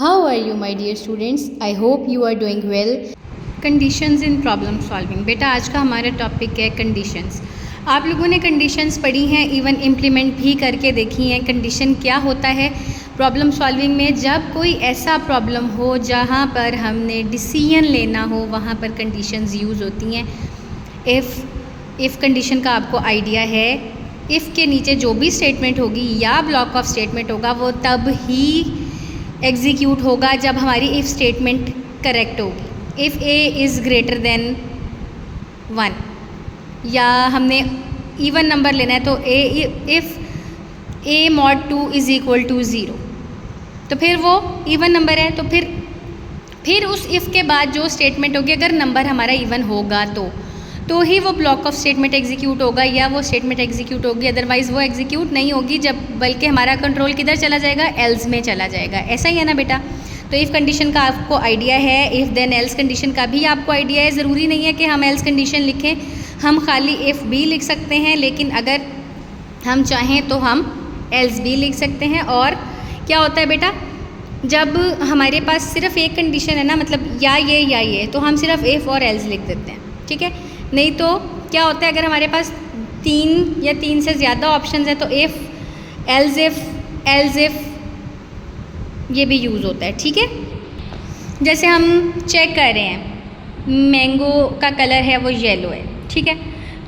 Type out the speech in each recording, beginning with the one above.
How are you my dear students? I hope you are doing well. Conditions in problem solving. बेटा आज का हमारा topic है conditions. आप लोगों ने कंडीशंस पढ़ी हैं, इवन इम्प्लीमेंट भी करके देखी हैं. कंडीशन क्या होता है प्रॉब्लम सॉल्विंग में? जब कोई ऐसा प्रॉब्लम हो जहाँ पर हमने डिसीजन लेना हो, वहाँ पर कंडीशंस यूज़ होती हैं. इफ़ कंडीशन का आपको आइडिया है, इफ़ के नीचे जो भी स्टेटमेंट होगी या ब्लॉक ऑफ स्टेटमेंट होगा वो तब ही एग्जीक्यूट होगा जब हमारी इफ़ स्टेटमेंट करेक्ट होगी. If A is greater than 1 या हमने इवन नंबर लेना है तो if A mod 2 is equal to 0 तो फिर वो इवन नंबर है. तो फिर उस इफ़ के बाद जो स्टेटमेंट होगी, अगर नंबर हमारा इवन होगा तो ही वो ब्लॉक ऑफ स्टेटमेंट एग्जीक्यूट होगा या वो स्टेटमेंट एग्जीक्यूट होगी. अदरवाइज़ वो एग्जीक्यूट नहीं होगी, जब बल्कि हमारा कंट्रोल किधर चला जाएगा, एल्स में चला जाएगा. ऐसा ही है ना बेटा. तो इफ़ कंडीशन का आपको आइडिया है, इफ़ देन एल्स कंडीशन का भी आपको आइडिया है. ज़रूरी नहीं है कि हम एल्स कंडीशन लिखें, हम खाली इफ़ भी लिख सकते हैं, लेकिन अगर हम चाहें तो हम एल्स भी लिख सकते हैं. और क्या होता है बेटा, जब हमारे पास सिर्फ एक कंडीशन है ना, मतलब या ये, तो हम सिर्फ इफ़ और एल्स लिख देते हैं. ठीक है. नहीं तो क्या होता है, अगर हमारे पास 3 या 3 से ज़्यादा ऑप्शंस हैं तो इफ़, एल्स इफ़ ये भी यूज़ होता है. ठीक है. जैसे हम चेक कर रहे हैं, मैंगो का कलर है वो येलो है. ठीक है.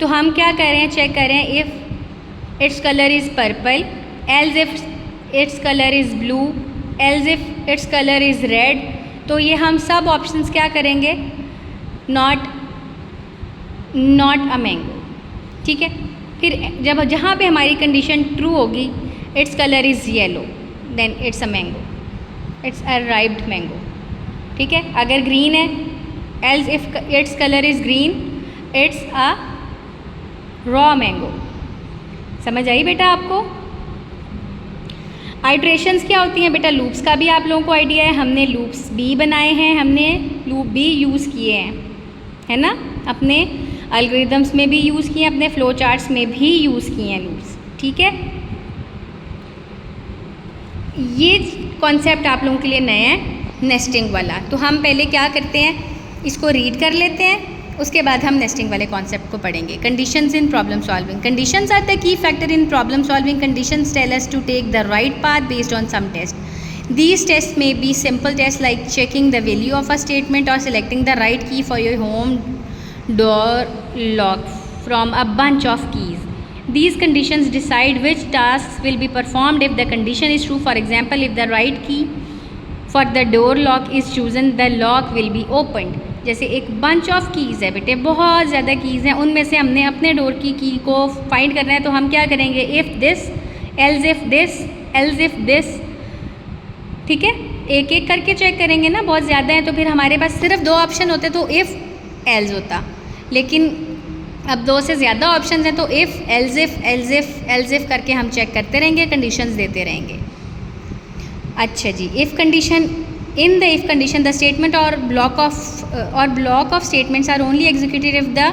तो हम क्या कर रहे हैं, चेक कर रहे हैं if it's colour is purple, else if it's colour is blue, else if it's colour is red. तो ये हम सब ऑप्शंस क्या करेंगे, नॉट अ मैंगो. ठीक है. फिर जब जहाँ पे हमारी कंडीशन ट्रू होगी, its colour is yellow, then it's a mango, it's a riped mango. ठीक है. अगर ग्रीन है, else if its colour is green, it's a raw mango. समझ आई बेटा आपको? आइट्रेशंस क्या होती हैं बेटा? लूप्स का भी आप लोगों को आइडिया है, हमने लूप्स भी बनाए हैं, हमने लूप भी यूज़ किए हैं, है ना. अपने एल्गोरिदम्स में भी यूज़ किए हैं, अपने फ्लो चार्ट्स में भी यूज़ किए हैं लूप्स. ठीक है. ये कॉन्सेप्ट आप लोगों के लिए नया है, नेस्टिंग वाला. तो हम पहले क्या करते हैं, इसको रीड कर लेते हैं, उसके बाद हम नेस्टिंग वाले कॉन्सेप्ट को पढ़ेंगे. Conditions in problem solving. Conditions are the key factor in problem solving. Conditions tell us to take the right path based on some test. These tests may be simple tests like checking the value of a statement or selecting the right key for your home door lock from a bunch of keys. These conditions decide which tasks will be performed if the condition is true. For example, if the right key for the door lock is chosen, the lock will be opened. जैसे एक bunch of keys है बेटे, बहुत ज़्यादा keys हैं, उनमें से हमने अपने डोर की की को फाइंड करना है. तो हम क्या करेंगे, if this, else if this, else if this. ठीक है. एक एक करके चेक करेंगे ना, बहुत ज़्यादा है तो फिर हमारे पास सिर्फ 2 ऑप्शन होते तो इफ़ एल्स होता, लेकिन अब 2 से ज़्यादा ऑप्शन हैं तो if, else if, else if, else if करके हम चेक करते रहेंगे, कंडीशंस देते रहेंगे. अच्छा जी. If condition. In the if condition the statement or block of statements are only executed if the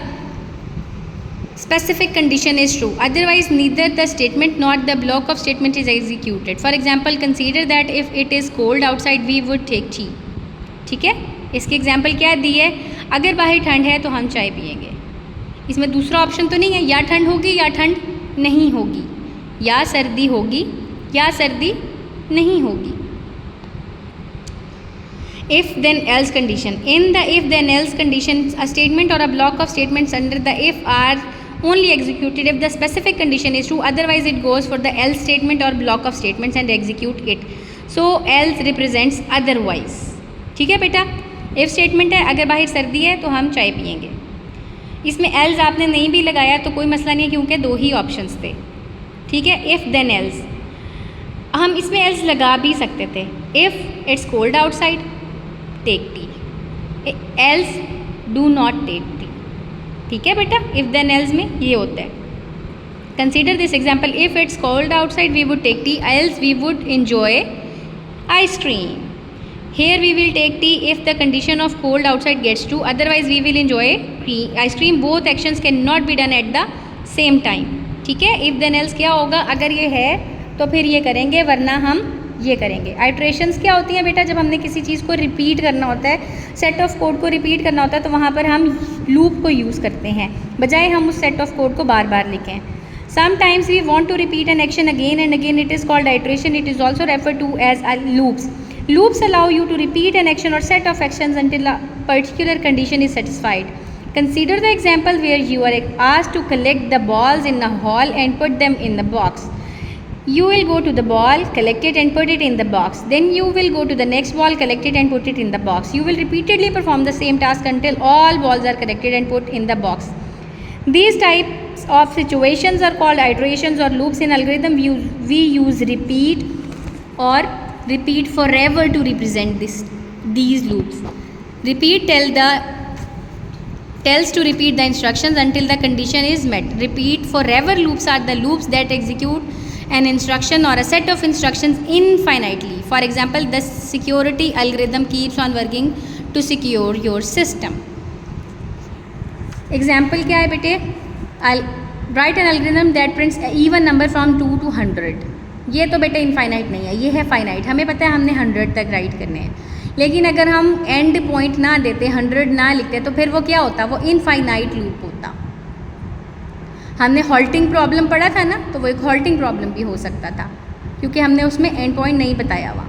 specific condition is true, otherwise neither the statement nor the block of statement is executed. For example, consider that if it is cold outside we would take tea. ठीक है. इसकी example क्या दी है, अगर बाहर ठंड है तो हम चाय पियेंगे. इसमें दूसरा ऑप्शन तो नहीं है, या ठंड होगी या ठंड नहीं होगी, या सर्दी होगी या सर्दी नहीं होगी. If then else condition. In the if then else condition, a statement or a block of statements under the if are only executed if the specific condition is true, otherwise it goes for the else statement or block of statements and execute it. So else represents otherwise. ठीक है बेटा. if statement है, अगर बाहर सर्दी है तो हम चाय पियेंगे. इसमें else आपने नहीं भी लगाया तो कोई मसला नहीं है, क्योंकि 2 ही ऑप्शंस थे. ठीक है. if then else हम इसमें else लगा भी सकते थे. if it's cold outside, take tea, else do not take tea. ठीक है बेटा. इफ़ देन एल्स में ये होता है. Consider this example, if it's cold outside we would take tea, else we would enjoy ice cream. Here we will take tea if the condition of cold outside gets true, otherwise we will enjoy ice cream. Both actions cannot be done at the same time. ठीक है, if then else क्या होगा, अगर ये है तो फिर ये करेंगे, वरना हम ये करेंगे. आइट्रेशंस क्या होती हैं बेटा, जब हमने किसी चीज़ को रिपीट करना होता है, सेट ऑफ कोड को रिपीट करना होता है, तो वहाँ पर हम लूप को यूज़ करते हैं, बजाय हम उस सेट ऑफ कोड को बार बार लिखें. Sometimes we want to repeat an action again and again. It is called iteration. It is also referred to as loops. Loops allow you to repeat an action or set of actions until a particular condition is satisfied. Consider the example where you are asked to collect the balls in a hall and put them in the box. You will go to the ball, collect it and put it in the box. Then you will go to the next ball, collect it and put it in the box. You will repeatedly perform the same task until all balls are collected and put in the box. These types of situations are called iterations or loops. In algorithm we use repeat or repeat forever to represent these loops. Repeat tells to repeat the instructions until the condition is met. Repeat forever loops are the loops that execute an instruction or a set of instructions infinitely. For example, the security algorithm keeps on working to secure your system. Example क्या है बेटे, right an algorithm that prints even number from 2 to 100. ये तो बेटे infinite नहीं है, ये है फाइनाइट. हमें पता है हमने 100 तक राइट करने हैं, लेकिन अगर हम एंड पॉइंट ना देते, 100 ना लिखते, तो फिर वो क्या होता, वो इनफाइनाइट लूप होता. हमने हॉल्टिंग प्रॉब्लम पढ़ा था ना, तो वो एक हॉल्टिंग प्रॉब्लम भी हो सकता था, क्योंकि हमने उसमें एंड पॉइंट नहीं बताया हुआ.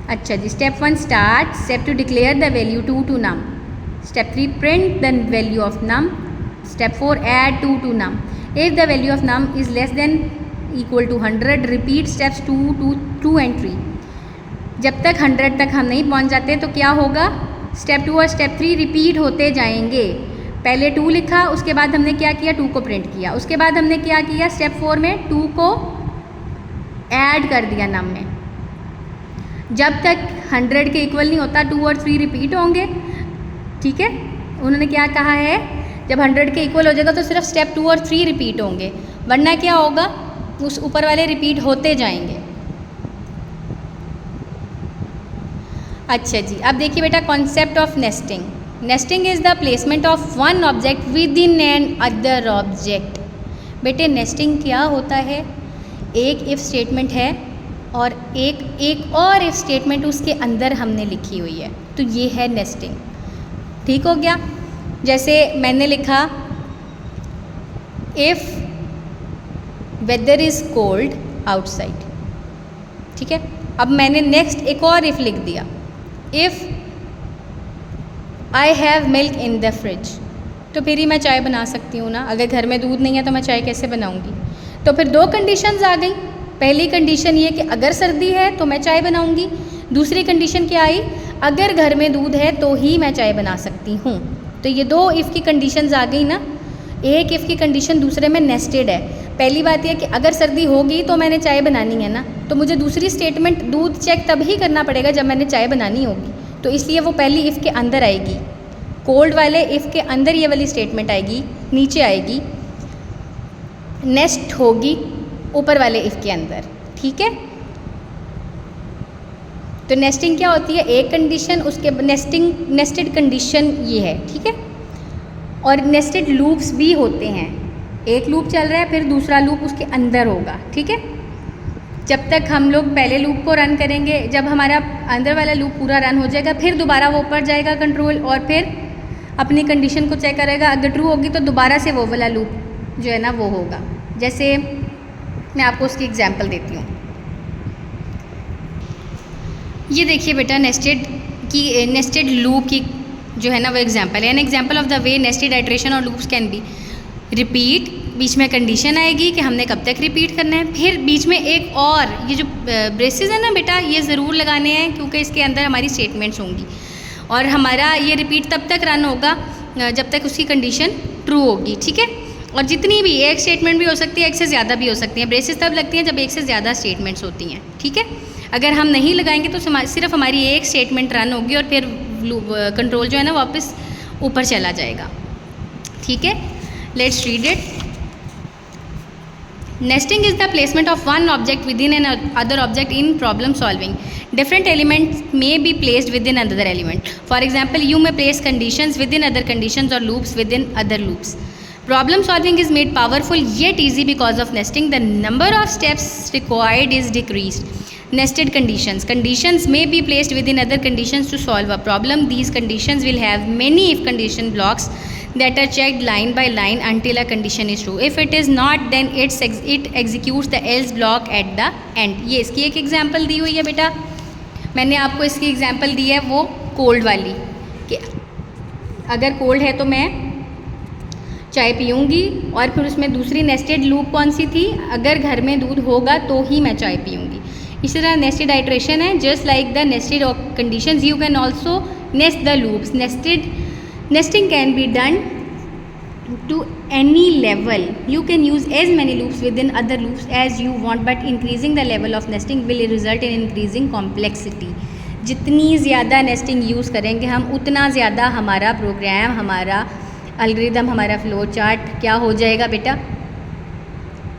अच्छा जी, step 1 start. Step 2 declare the value 2 to num. Step 3 print the value of num. Step 4 add 2 to num. If the value of num is less than equal to 100, repeat steps 2 and 3. जब तक 100 तक हम नहीं पहुंच जाते तो क्या होगा, स्टेप 2 और स्टेप 3 रिपीट होते जाएंगे. पहले 2 लिखा, उसके बाद हमने क्या किया, 2 को प्रिंट किया. उसके बाद हमने क्या किया, स्टेप 4 में 2 को ऐड कर दिया नम में. जब तक 100 के इक्वल नहीं होता 2 और 3 रिपीट होंगे. ठीक है, उन्होंने क्या कहा है, जब 100 के इक्वल हो जाएगा तो सिर्फ स्टेप 2 और 3 रिपीट होंगे, वरना क्या होगा, उस ऊपर वाले रिपीट होते जाएंगे. अच्छा जी, अब देखिए बेटा concept of nesting. Nesting is the placement of one object with in an other object. बेटे नेस्टिंग क्या होता है, एक इफ़ स्टेटमेंट है और एक और इफ़ स्टेटमेंट उसके अंदर हमने लिखी हुई है, तो ये है नेस्टिंग. ठीक हो गया. जैसे मैंने लिखा if weather is cold outside. ठीक है, अब मैंने नेक्स्ट एक और इफ़ लिख दिया, if I have milk in the fridge. तो फिर ही मैं चाय बना सकती हूँ ना. अगर घर में दूध नहीं है तो मैं चाय कैसे बनाऊँगी. तो फिर 2 कंडीशंस आ गई. पहली कंडीशन ये कि अगर सर्दी है तो मैं चाय बनाऊँगी. दूसरी कंडीशन क्या आई, अगर घर में दूध है तो ही मैं चाय बना सकती हूँ. तो ये 2 इफ़ की कंडीशंस आ गई ना. एक इफ़ की कंडीशन दूसरे में नेस्टेड है. पहली बात यह कि अगर सर्दी होगी तो मैंने चाय बनानी है ना, तो मुझे दूसरी स्टेटमेंट दूध चेक तभी करना पड़ेगा जब मैंने चाय बनानी होगी. तो इसलिए वो पहली इफ़ के अंदर आएगी. कोल्ड वाले इफ़ के अंदर ये वाली स्टेटमेंट आएगी, नीचे आएगी, नेस्ट होगी ऊपर वाले इफ़ के अंदर. ठीक है, तो नेस्टिंग क्या होती है, एक कंडीशन, उसके नेस्टेड कंडीशन ये है. ठीक है, और नेस्टेड लूप्स भी होते हैं. एक लूप चल रहा है, फिर दूसरा लूप उसके अंदर होगा. ठीक है, जब तक हम लोग पहले लूप को रन करेंगे, जब हमारा अंदर वाला लूप पूरा रन हो जाएगा, फिर दोबारा वो ऊपर जाएगा कंट्रोल, और फिर अपनी कंडीशन को चेक करेगा. अगर ट्रू होगी तो दोबारा से वो वाला लूप जो है ना वो होगा. जैसे मैं आपको उसकी एग्जांपल देती हूँ. ये देखिए बेटा नेस्टेड लूप की जो है ना वो एग्जांपल है. An example of the way nested iteration और लूप्स कैन बी रिपीट. बीच में कंडीशन आएगी कि हमने कब तक रिपीट करना है. फिर बीच में एक और ये जो ब्रेसेस है ना बेटा, ये ज़रूर लगाने हैं, क्योंकि इसके अंदर हमारी स्टेटमेंट्स होंगी, और हमारा ये रिपीट तब तक रन होगा जब तक उसकी कंडीशन ट्रू होगी. ठीक है, और जितनी भी एक स्टेटमेंट भी हो सकती है, एक से ज़्यादा भी हो सकती हैं. ब्रेसेस तब लगती हैं जब एक से ज़्यादा स्टेटमेंट्स होती हैं. ठीक है, अगर हम नहीं लगाएंगे तो सिर्फ हमारी एक स्टेटमेंट रन होगी और फिर कंट्रोल जो है ना वापस ऊपर चला जाएगा. ठीक है, let's read it. Nesting is the placement of one object within another object in problem solving. Different elements may be placed within another element. For example, you may place conditions within other conditions or loops within other loops. Problem solving is made powerful yet easy because of nesting. The number of steps required is decreased. Nested conditions. Conditions may be placed within other conditions to solve a problem. These conditions will have many if condition blocks that are checked line by line until a condition is true. If it is not, then it executes the else block at the end. ये इसकी एक example दी हुई है बेटा. मैंने आपको इसकी example दी है वो कोल्ड वाली, कि अगर कोल्ड है तो मैं चाय पीऊँगी, और फिर उसमें दूसरी नेस्टेड लूप कौन सी थी, अगर घर में दूध होगा तो ही मैं चाय पीऊँगी. इसी तरह नेस्टेड आइट्रेशन है. Just like the nested conditions you can also nest the loops. Nesting can be done to any level. You can use as many loops within other loops as you want, but increasing the level of nesting will result in increasing complexity. जितनी ज़्यादा nesting use करेंगे हम, उतना ज़्यादा हमारा programme, हमारा algorithm, हमारा flow chart क्या हो जाएगा बेटा,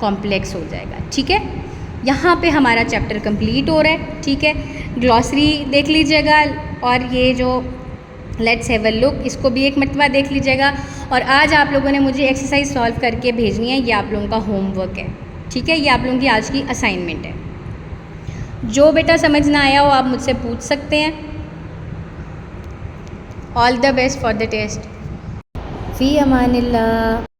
कॉम्प्लेक्स हो जाएगा. ठीक है, यहाँ पे हमारा चैप्टर कंप्लीट हो रहा है. ठीक है, ग्लॉसरी देख लीजिएगा, और ये जो लेट्स हैव अ लुक, इसको भी एक मरतबा देख लीजिएगा. और आज आप लोगों ने मुझे एक्सरसाइज सॉल्व करके भेजनी है, ये आप लोगों का होमवर्क है. ठीक है, ये आप लोगों की आज की असाइनमेंट है. जो बेटा समझ ना आया हो आप मुझसे पूछ सकते हैं. All the best for the test. फ़ी अमानिल्लाह.